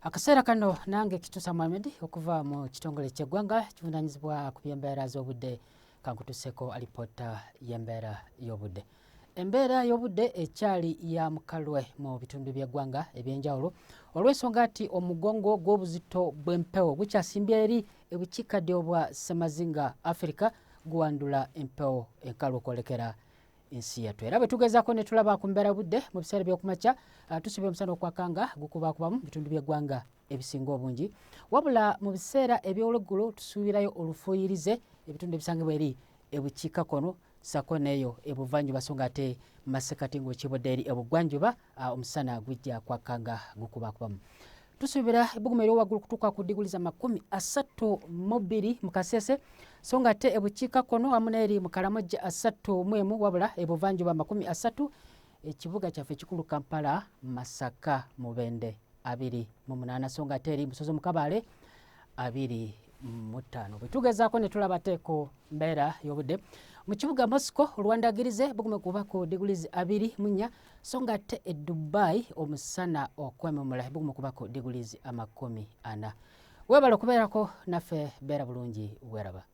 Akaseera kano nange kitusa mohammad okuva mu kitongole ky'eggwanga kivunanyizibwa ku by'embeera z'obudde kankutuseko alipoota y'embeera y'obudde. Embeera y'obudde ekyali ya mukalwe mu bitundu by'eggwanga eby'enjawulo olw'ensonga nti omugongo gw'obuzito bw'empewo bukyasimbye eri ebukiikaddyo obwa Ssemazinga Africa guwandula empewo enkalu okwolekera ensi yattu. Era bwe tugezaako ne tulaba ku mbeera budde mu biseera by'okumakya tusubye omusana okwakanga gukubakubamu bitundu by'eggwanga ebisinga obungi, wabula mu biseera eby'olweggulo tusuubirayo olufuuyirize ebitundu ebisangibwa eri ebukiikakkono sako neeyo ebuvanjuba so nga ate masekati ng'okibodde eri ebugwanjuba omusana gujja kwakanga gukubakubamu. Tusuubira ebbugumu ery'owaggulu kutuuka ku diguli za 32 mu Kasese so nga ate ebukiikakkono wamu n'eri mu Karamoja 31 wabula ebuvanjuba 30, ekibuga kyaffe ekikulu Kampala Masaka Mubende 28 so nga ate eri Busozo mu Kabale 25. Bwe tugezaako ne tulaba ate ku mbeera y'obudde mu kibuga Moscow olwandagirize bugume kuba ku diguli 24 so nga ate e Dubai omusana okwememula bugume kuba ku diguli 40. Weebale okubeerako naffe beera bulungi weeraba.